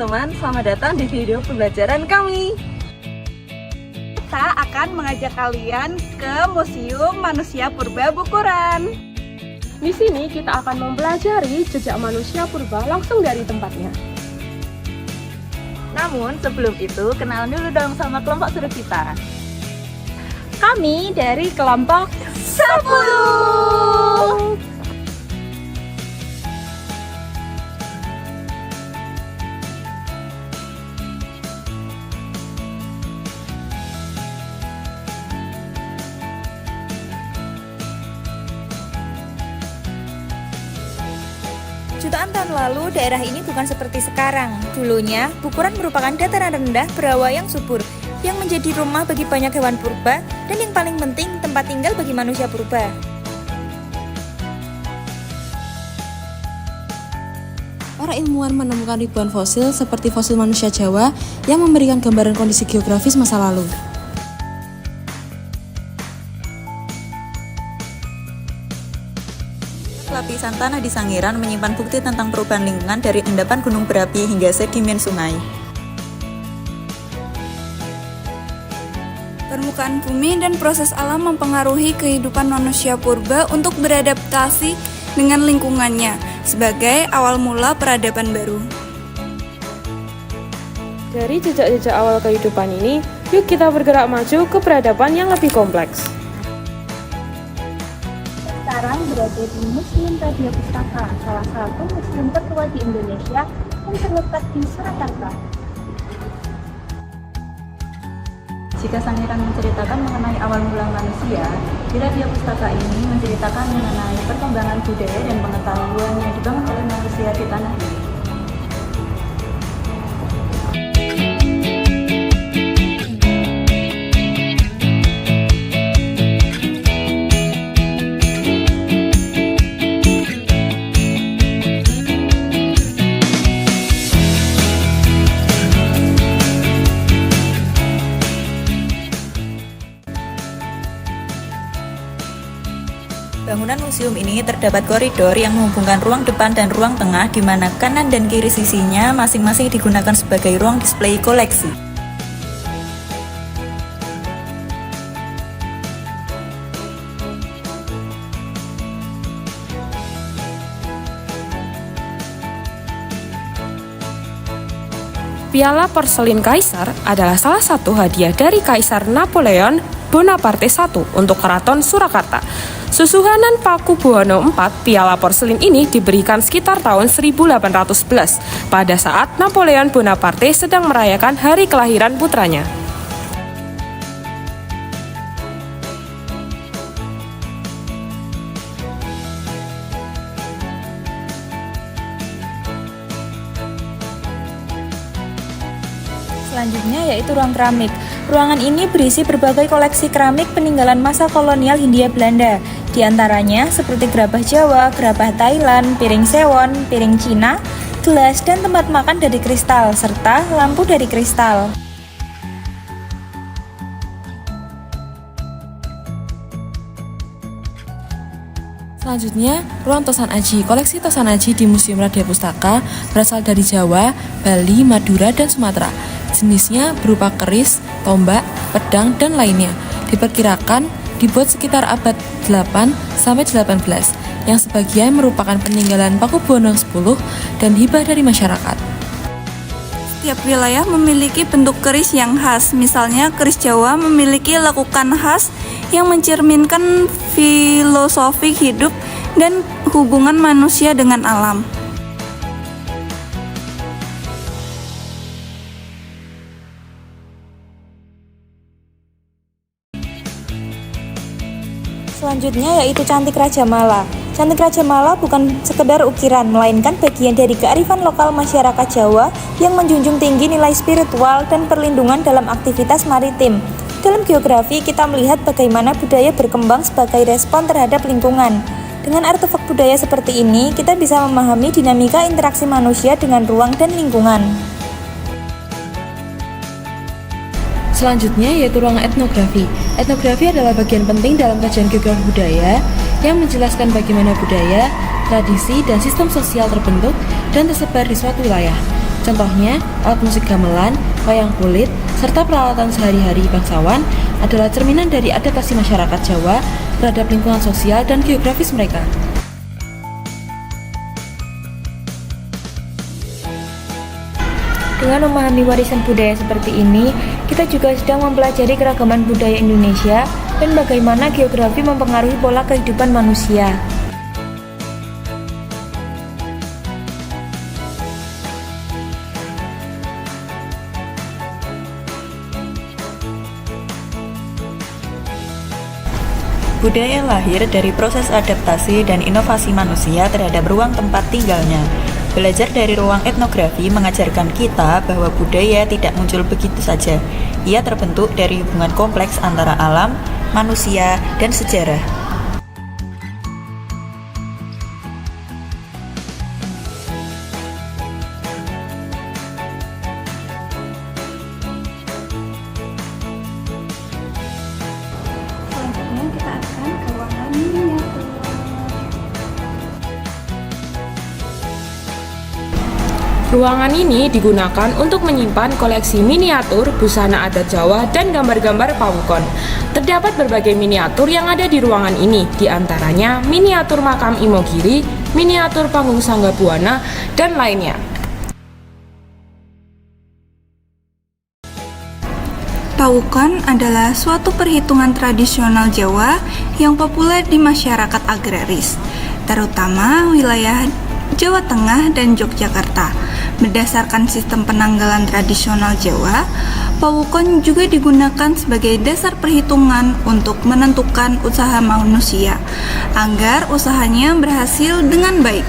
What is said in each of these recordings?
teman-teman, selamat datang di video pembelajaran kami. Kita akan mengajak kalian ke Museum Manusia Purba Bukuran. Di sini kita akan mempelajari jejak manusia purba langsung dari tempatnya. Namun sebelum itu, kenalan dulu dong sama kelompok suruh kita. Kami dari kelompok 10. Jutaan tahun lalu, daerah ini bukan seperti sekarang. Dulunya, Bukuran merupakan dataran rendah berawa yang subur, yang menjadi rumah bagi banyak hewan purba, dan yang paling penting, tempat tinggal bagi manusia purba. Para ilmuwan menemukan ribuan fosil seperti fosil manusia Jawa yang memberikan gambaran kondisi geografis masa lalu. Lapisan tanah di Sangiran menyimpan bukti tentang perubahan lingkungan dari endapan gunung berapi hingga sedimen sungai. Permukaan bumi dan proses alam mempengaruhi kehidupan manusia purba untuk beradaptasi dengan lingkungannya sebagai awal mula peradaban baru. Dari jejak-jejak awal kehidupan ini, yuk kita bergerak maju ke peradaban yang lebih kompleks. Sekarang berada di Museum Radio Pustaka, salah satu museum tertua di Indonesia yang terletak di Surakarta. Jika Sangiran menceritakan mengenai awal mula manusia, di Radio Pustaka ini menceritakan mengenai perkembangan budaya dan pengetahuan yang dibangun oleh manusia di tanah ini. Bangunan museum ini terdapat koridor yang menghubungkan ruang depan dan ruang tengah, di mana kanan dan kiri sisinya masing-masing digunakan sebagai ruang display koleksi. Piala porselin Kaisar adalah salah satu hadiah dari Kaisar Napoleon Bonaparte I untuk Keraton Surakarta. Susuhunan Pakubuwono IV, piala porselin ini diberikan sekitar tahun 1811 pada saat Napoleon Bonaparte sedang merayakan hari kelahiran putranya. Selanjutnya yaitu ruang keramik. Ruangan ini berisi berbagai koleksi keramik peninggalan masa kolonial Hindia Belanda. Di antaranya seperti gerabah Jawa, gerabah Thailand, piring sewon, piring Cina, gelas dan tempat makan dari kristal, serta lampu dari kristal. Selanjutnya, ruang Tosan Aji. Koleksi Tosan Aji di Museum Radia Pustaka berasal dari Jawa, Bali, Madura, dan Sumatera. Jenisnya berupa keris, tombak, pedang, dan lainnya. Diperkirakan dibuat sekitar abad 8 sampai 18, yang sebagian merupakan peninggalan Pakubuwono X dan hibah dari masyarakat. Setiap wilayah memiliki bentuk keris yang khas. Misalnya, keris Jawa memiliki lekukan khas yang mencerminkan filosofi hidup dan hubungan manusia dengan alam. Selanjutnya yaitu Cantik Raja Mala. Cantik Raja Mala bukan sekedar ukiran, melainkan bagian dari kearifan lokal masyarakat Jawa yang menjunjung tinggi nilai spiritual dan perlindungan dalam aktivitas maritim. Dalam geografi, kita melihat bagaimana budaya berkembang sebagai respon terhadap lingkungan. Dengan artefak budaya seperti ini, kita bisa memahami dinamika interaksi manusia dengan ruang dan lingkungan. Selanjutnya yaitu ruang etnografi. Etnografi adalah bagian penting dalam kajian geografi budaya yang menjelaskan bagaimana budaya, tradisi, dan sistem sosial terbentuk dan tersebar di suatu wilayah. Contohnya, alat musik gamelan, wayang kulit, serta peralatan sehari-hari bangsawan adalah cerminan dari adaptasi masyarakat Jawa terhadap lingkungan sosial dan geografis mereka. Dengan memahami warisan budaya seperti ini, kita juga sedang mempelajari keragaman budaya Indonesia dan bagaimana geografi mempengaruhi pola kehidupan manusia. Budaya lahir dari proses adaptasi dan inovasi manusia terhadap ruang tempat tinggalnya. Belajar dari ruang etnografi mengajarkan kita bahwa budaya tidak muncul begitu saja. Ia terbentuk dari hubungan kompleks antara alam, manusia, dan sejarah. Selanjutnya kita akan ke ruangan miniatur. Ruangan ini digunakan untuk menyimpan koleksi miniatur, busana adat Jawa, dan gambar-gambar pawukon. Terdapat berbagai miniatur yang ada di ruangan ini, diantaranya miniatur makam Imogiri, miniatur panggung Sangga Buana, dan lainnya. Pawukon adalah suatu perhitungan tradisional Jawa yang populer di masyarakat agraris, terutama wilayah Jawa Tengah dan Yogyakarta. Berdasarkan sistem penanggalan tradisional Jawa, pawukon juga digunakan sebagai dasar perhitungan untuk menentukan usaha manusia agar usahanya berhasil dengan baik.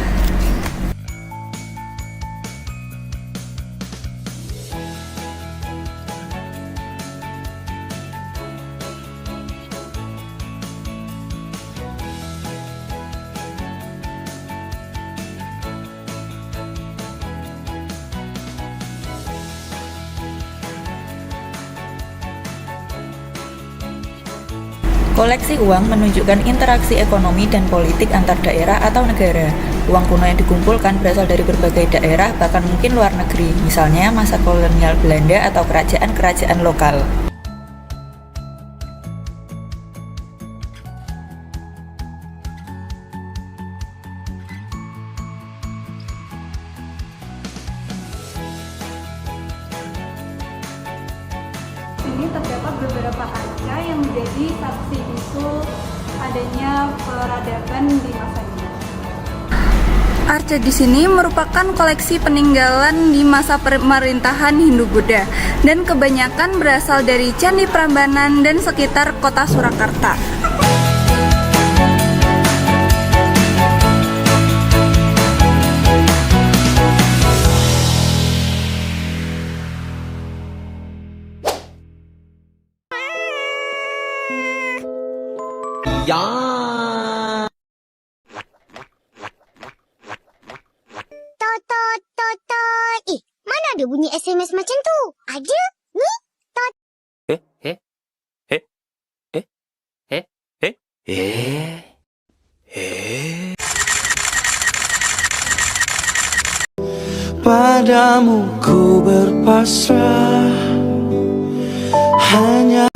Koleksi uang menunjukkan interaksi ekonomi dan politik antar daerah atau negara. Uang kuno yang dikumpulkan berasal dari berbagai daerah, bahkan mungkin luar negeri, misalnya masa kolonial Belanda atau kerajaan-kerajaan lokal. Ini terdapat beberapa arca yang menjadi saksi bisu adanya peradaban di masa ini. Arca di sini merupakan koleksi peninggalan di masa pemerintahan Hindu-Buddha dan kebanyakan berasal dari Candi Prambanan dan sekitar kota Surakarta. Ih, mana ada bunyi SMS macam tu? Ada? Ni? Padamu ku berpasrah, hanya